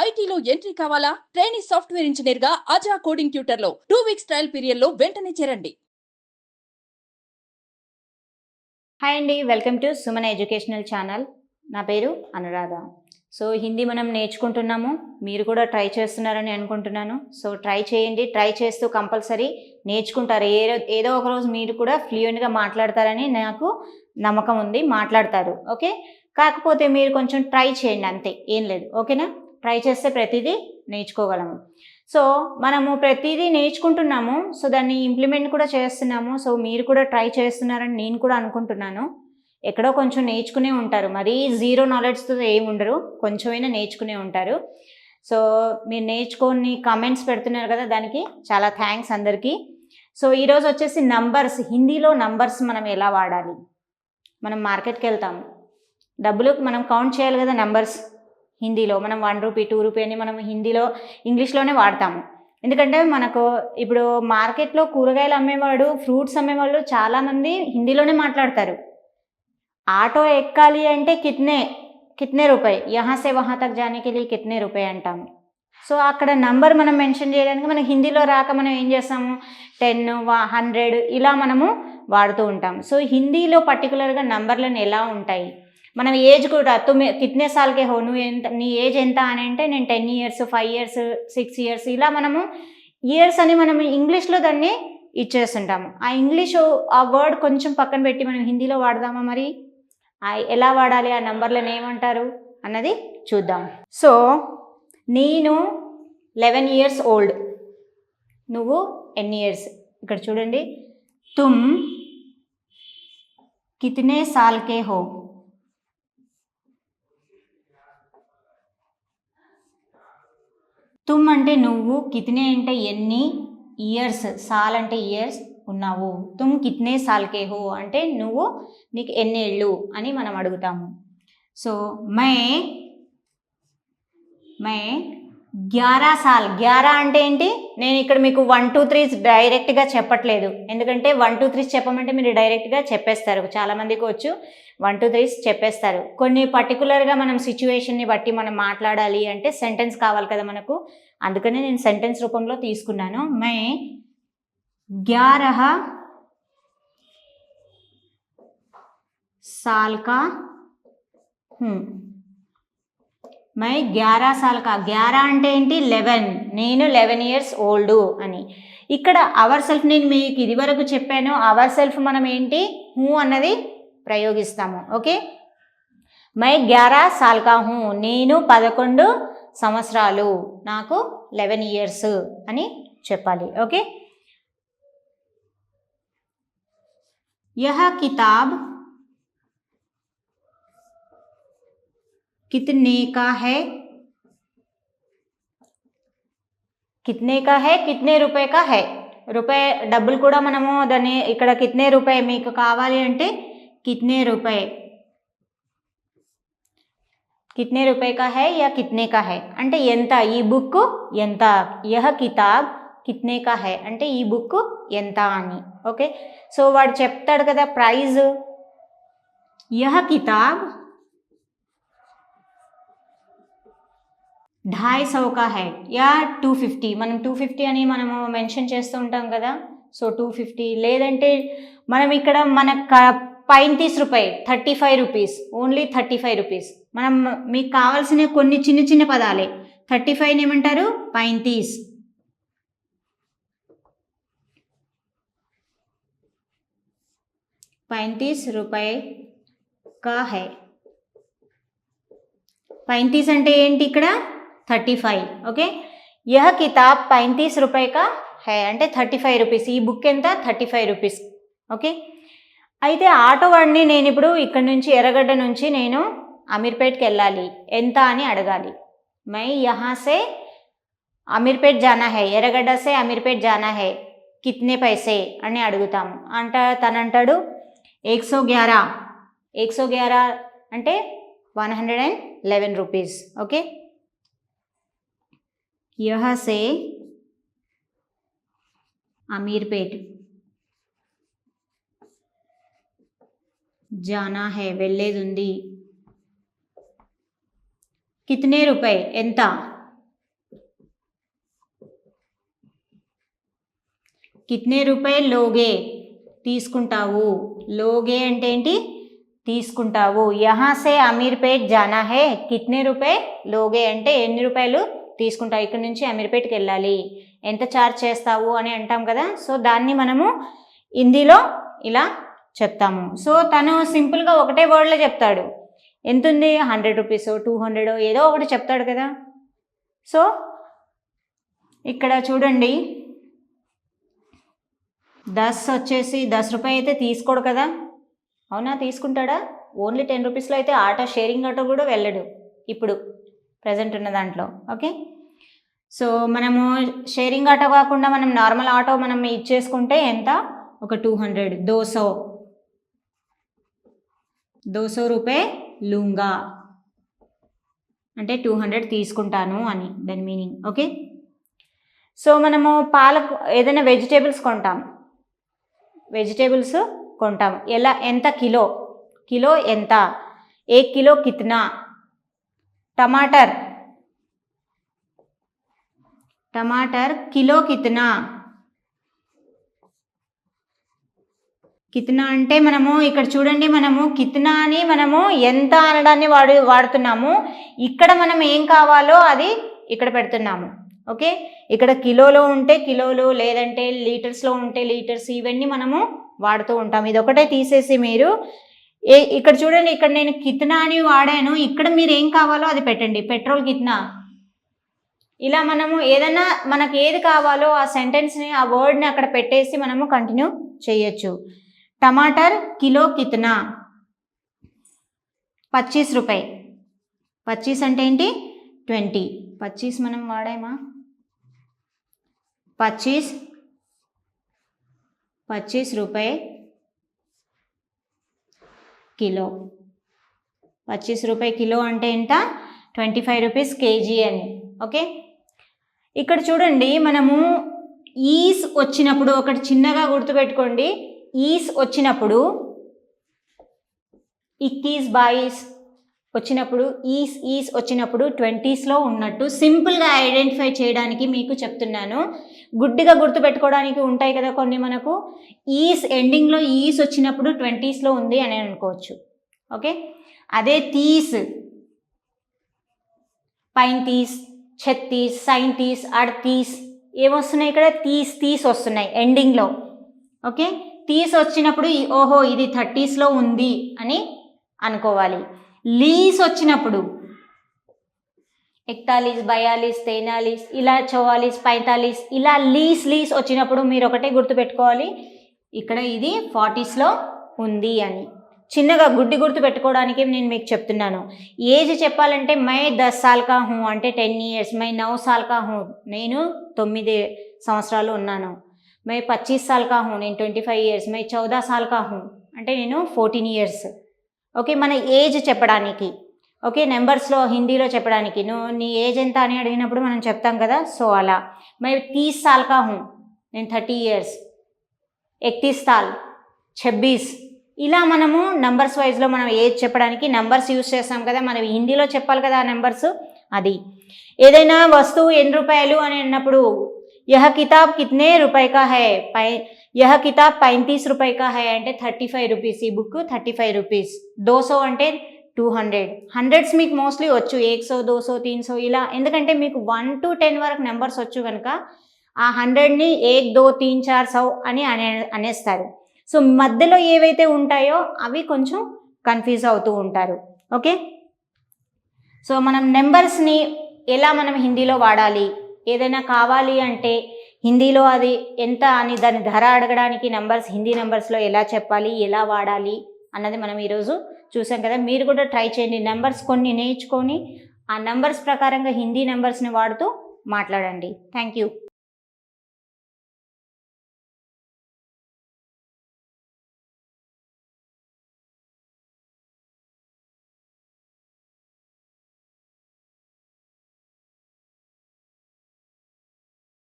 ఐటీలో ఎంట్రీ కావాలా? Trainee software engineer గా అజా కోడింగ్ ట్యూటర్ లో 2 వీక్స్ ట్రయల్ పీరియడ్ లో వెంటనే చేరండి. హాయ్ అండి, welcome to Suman educational channel. నా పేరు అనురాధ. సో హిందీ మనం నేర్చుకుంటున్నాము, మీరు కూడా ట్రై చేస్తున్నారని అనుకుంటున్నాను. సో ట్రై చేయండి, ట్రై చేస్తూ కంపల్సరీ నేర్చుకుంటారు. ఏదో ఒక రోజు మీరు కూడా ఫ్లూయెంట్గా మాట్లాడతారని నాకు నమ్మకం ఉంది, మాట్లాడతారు. ఓకే, కాకపోతే మీరు కొంచెం ట్రై చేయండి, అంతే, ఏం లేదు. ఓకేనా? ట్రై చేస్తే ప్రతిదీ నేర్చుకోగలము. సో మనము ప్రతిదీ నేర్చుకుంటున్నాము, సో దాన్ని ఇంప్లిమెంట్ కూడా చేస్తున్నాము. సో మీరు కూడా ట్రై చేస్తున్నారని నేను కూడా అనుకుంటున్నాను. ఎక్కడో కొంచెం నేర్చుకునే ఉంటారు, మరీ జీరో నాలెడ్జ్తో ఏమి ఉండరు, కొంచెమైనా నేర్చుకునే ఉంటారు. సో మీరు నేర్చుకొని కామెంట్స్ పెడుతున్నారు కదా, దానికి చాలా థ్యాంక్స్ అందరికీ. సో ఈరోజు వచ్చేసి నంబర్స్, హిందీలో నంబర్స్ మనం ఎలా వాడాలి. మనం మార్కెట్కి వెళ్తాము, డబ్బులు మనం కౌంట్ చేయాలి కదా. నంబర్స్ హిందీలో మనం 1 రూపీ 2 రూపీ అని మనం హిందీలో ఇంగ్లీష్లోనే వాడతాము. ఎందుకంటే మనకు ఇప్పుడు మార్కెట్లో కూరగాయలు అమ్మేవాడు, ఫ్రూట్స్ అమ్మేవాళ్ళు చాలామంది హిందీలోనే మాట్లాడతారు. ఆటో ఎక్కాలి అంటే కిత్నే రూపాయి, యహా సే వహా తక్ జానే కే లియే కిత్నే రూపాయి అంటాము. సో అక్కడ నంబర్ మనం మెన్షన్ చేయడానికి మనకి హిందీలో రాక మనం ఏం చేస్తాము, 10, 100 ఇలా మనము వాడుతూ ఉంటాము. సో హిందీలో పర్టికులర్గా నంబర్లను ఎలా ఉంటాయి, మనం ఏజ్ కూడా కిత్నే సాల్కే హో, నువ్వు ఎంత, నీ ఏజ్ ఎంత అని అంటే నేను 10 ఇయర్స్ 5 ఇయర్స్ 6 ఇయర్స్ ఇలా మనము ఇయర్స్ అని మనం ఇంగ్లీష్లో దాన్ని ఇచ్చేస్తుంటాము. ఆ ఇంగ్లీషు ఆ వర్డ్ కొంచెం పక్కన పెట్టి మనం హిందీలో వాడదామా? మరి ఎలా వాడాలి, ఆ నంబర్లను ఏమంటారు అన్నది చూద్దాం. సో నేను 11 ఇయర్స్ ఓల్డ్, నువ్వు ఎన్ని ఇయర్స్. ఇక్కడ చూడండి, తుమ్ కితనే సాల్కే హో, తుమ్ అంటే నువ్వు, కితనే అంటే ఎన్ని, ఇయర్స్, సాల్ అంటే ఇయర్స్ ఉన్నావు. తుమ్ కితనే సాల్కే హో అంటే నువ్వు, నీకు ఎన్ని ఏళ్ళు అని మనం అడుగుతాము. సో మే 11 సాల్. 11 అంటే ఏంటి, నేను ఇక్కడ మీకు 1 2 3 డైరెక్ట్గా చెప్పట్లేదు, ఎందుకంటే 1 2 3 చెప్పమంటే మీరు డైరెక్ట్గా చెప్పేస్తారు. చాలామందికి వచ్చు 1 2 3 చెప్పేస్తారు. కొన్ని పర్టికులర్గా మనం సిచ్యువేషన్ని బట్టి మనం మాట్లాడాలి అంటే సెంటెన్స్ కావాలి కదా మనకు, అందుకనే నేను సెంటెన్స్ రూపంలో తీసుకున్నాను. మే 11 साल का हूँ. मैं 11 साल का, 11 అంటే ఏంటి, 11, నేను 11 ఇయర్స్ ఓల్డ్ అని. ఇక్కడ అవర్ సెల్ఫ్ నేను మీకు ఇది వరకు చెప్పాను, అవర్ సెల్ఫ్ మనం ఏంటి, హూ అన్నది ప్రయోగిస్తాము. ఓకే, మై 11 సాల్ కా హూ, నేను 11 సంవత్సరాలు, నాకు 11 ఇయర్స్ అని చెప్పాలి. ఓకే, యహ కితాబ్ कितने का है, कितने का है, कितने रुपए का है. రూపాయి డబ్బులు కూడా మనము దాన్ని ఇక్కడ కితనే రూపాయి మీకు కావాలి అంటే కితనే రూపాయి, కితనే రూపాయి కా హై యా కితనే కా హై అంటే ఎంత, ఈ బుక్ ఎంత. యహ కితాబ్ కితనే కా హై అంటే ఈ బుక్ ఎంత అని. ఓకే, సో వాడు చెప్తాడు కదా ప్రైజ్, యహ కితాబ్ 250 का है या 250, మనం 250 అని మనము మెన్షన్ చేస్తూ ఉంటాం కదా. సో 250, లేదంటే మనం ఇక్కడ మన 35 రూపాయి, 35 రూపీస్, ఓన్లీ 35 రూపీస్. మనం మీకు కావాల్సిన కొన్ని చిన్న చిన్న పదాలే. 35 ఏమంటారు, 35, 35 రూపాయి కా హై. 35 అంటే ఏంటి, ఇక్కడ 35. ఓకే, యహ కితాబ్ 35 రూపాయి కా హై అంటే 35 రూపీస్, ఈ బుక్ ఎంత, 35 రూపీస్. ఓకే, అయితే ఆటో వాడిని నేను ఇప్పుడు ఇక్కడ నుంచి ఎర్రగడ్డ నుంచి నేను అమీర్పేట్కి వెళ్ళాలి, ఎంత అని అడగాలి. మై యహా సే అమీర్పేట్ జానా హై, ఎర్రగడ్డ సే అమీర్పేట్ జానా హై, కిత్నే పైసే అని అడుగుతాము. తనంటాడు 111, 111 అంటే 111 రూపీస్. ఓకే, यहाँ से అమీర్పేట్ జానా హై వెళ్ళేది ఉంది. కితనే రూపాయి ఎంత, కిత్నే రూపాయ లోగే తీసుకుంటావు. లోగే అంటే ఏంటి? తీసుకుంటావు. యహా సే అమీర్పేట్ జానా హే కిత్నే రూపాయ లోగే అంటే ఎన్ని రూపాయలు తీసుకుంటావు, ఇక్కడ నుంచి అమీర్పేట్కి వెళ్ళాలి, ఎంత ఛార్జ్ చేస్తావు అని అంటాం కదా. సో దాన్ని మనము హిందీలో ఇలా చెప్తాము. సో తను సింపుల్గా ఒకటే వర్డ్లో చెప్తాడు. ఎంత ఉంది, 100 రూపీస్ 200 ఏదో ఒకటి చెప్తాడు కదా. సో ఇక్కడ చూడండి 10 వచ్చేసి 10 రూపాయలు అయితే తీసుకోడు కదా, అవునా? తీసుకుంటాడా? ఓన్లీ 10 రూపీస్లో అయితే ఆటో, షేరింగ్ ఆటో కూడా వెళ్ళడు ఇప్పుడు ప్రజెంట్ ఉన్న దాంట్లో. ఓకే, సో మనము షేరింగ్ ఆటో కాకుండా మనం నార్మల్ ఆటో మనం ఇచ్చేసుకుంటే ఎంత, ఒక 200, 200 రూపాయ లూంగా అంటే 200 తీసుకుంటాను అని దాని మీనింగ్. ఓకే, సో మనము పాలకు ఏదైనా వెజిటేబుల్స్ కొంటాం. ఎలా, ఎంత కిలో, కిలో ఎంత, 1 కిలో కిత్నా. టమాటర్ కిలో కిత్నా. కిత్నా అంటే మనము ఇక్కడ చూడండి, మనము కిత్నా అని మనము ఎంత అనడాన్ని వాడుతున్నాము. ఇక్కడ మనం ఏం కావాలో అది ఇక్కడ పెడుతున్నాము. ఓకే, ఇక్కడ కిలోలో ఉంటే కిలోలు, లేదంటే లీటర్స్లో ఉంటే లీటర్స్, ఇవన్నీ మనము వాడుతూ ఉంటాం. ఇది ఒకటే తీసేసి మీరు ఇక్కడ చూడండి, ఇక్కడ నేను కిత్నా అని వాడాను, ఇక్కడ మీరు ఏం కావాలో అది పెట్టండి. పెట్రోల్ కిత్నా. ఇలా మనము ఏదైనా మనకు ఏది కావాలో ఆ సెంటెన్స్ని, ఆ వర్డ్ని అక్కడ పెట్టేసి మనము కంటిన్యూ చేయొచ్చు. టమాటర్ కిలో కిత్నా, 25 రూపాయ. 25 అంటే ఏంటి, 20. 25 మనం వాడామా, 25 రూపాయ కిలో. 25 రూపాయ కిలో అంటే ఎంత, 25 రూపీస్ కేజీ అని. ఓకే, ఇక్కడ చూడండి మనము ఈస్ వచ్చినప్పుడు ఒకటి చిన్నగా గుర్తుపెట్టుకోండి. ఈస్ వచ్చినప్పుడు 21, 22 వచ్చినప్పుడు, ఈస్ వచ్చినప్పుడు 20స్లో ఉన్నట్టు సింపుల్గా ఐడెంటిఫై చేయడానికి మీకు చెప్తున్నాను. గుడ్డిగా గుర్తుపెట్టుకోవడానికి ఉంటాయి కదా కొన్ని మనకు. ఈస్ ఎండింగ్లో ఈస్ వచ్చినప్పుడు 20స్లో ఉంది అని అనుకోవచ్చు. ఓకే, అదే 30, 35, 36, 37, 38 ఏమొస్తున్నాయి ఇక్కడ, 30 వస్తున్నాయి ఎండింగ్లో. ఓకే, 30 వచ్చినప్పుడు ఓహో ఇది 30స్లో ఉంది అని అనుకోవాలి. లీస్ వచ్చినప్పుడు 41, 42, 43 ఇలా 44, 45 ఇలా లీస్ వచ్చినప్పుడు మీరు ఒకటే గుర్తుపెట్టుకోవాలి, ఇక్కడ ఇది 40స్లో ఉంది అని. చిన్నగా గుర్తు పెట్టుకోవడానికి నేను మీకు చెప్తున్నాను. ఏజ్ చెప్పాలంటే మై 10 సాల్ కా హూ అంటే 10 years, మై 9 సాల్ కా హూ నేను 9 సంవత్సరాలు ఉన్నాను, మై 25 సాల్ కా హూ నేను 25 years, మై 14 సాల్ కా హూ అంటే నేను 14 years. ఓకే, మన ఏజ్ చెప్పడానికి. ఓకే, నెంబర్స్లో హిందీలో చెప్పడానికి నీ ఏజ్ ఎంత అని అడిగినప్పుడు మనం చెప్తాం కదా, సో అలా. మై 30 సాల్ కా హూ నేను 30 years, 31 సాల్, 26 ఇలా మనము నంబర్స్ వైజ్లో మనం ఏజ్ చెప్పడానికి నంబర్స్ యూజ్ చేస్తాం కదా. మనం హిందీలో చెప్పాలి కదా ఆ నెంబర్స్. అది ఏదైనా వస్తువు ఎన్ని రూపాయలు అని అన్నప్పుడు యహ కితాబ్ కిత్నే రూపాయ కా హై, యహ కితాబ్ 35 రూపాయ కా హై అంటే 35 రూపీస్. ఈ బుక్ 35 రూపీస్. 200 అంటే 200. హండ్రెడ్స్ మీకు మోస్ట్లీ వచ్చు, 100, 200, 300 ఇలా. ఎందుకంటే మీకు 1 to 10 వరకు నెంబర్స్ వచ్చు కనుక ఆ 100ని 1, 2, 3, 4, 100 అని అనేస్తారు. సో మధ్యలో ఏవైతే ఉంటాయో అవి కొంచెం కన్ఫ్యూజ్ అవుతూ ఉంటారు. ఓకే, సో మనం నెంబర్స్ని ఎలా మనం హిందీలో వాడాలి, ఏదైనా కావాలి అంటే హిందీలో అది ఎంత అని దాని ధర అడగడానికి నెంబర్స్, హిందీ నెంబర్స్లో ఎలా చెప్పాలి, ఎలా వాడాలి అన్నది మనం ఈరోజు చూసాం కదా. మీరు కూడా ట్రై చేయండి, నెంబర్స్ కొన్ని నేర్చుకొని ఆ నెంబర్స్ ప్రకారంగా హిందీ నెంబర్స్ని వాడుతూ మాట్లాడండి. Thank you.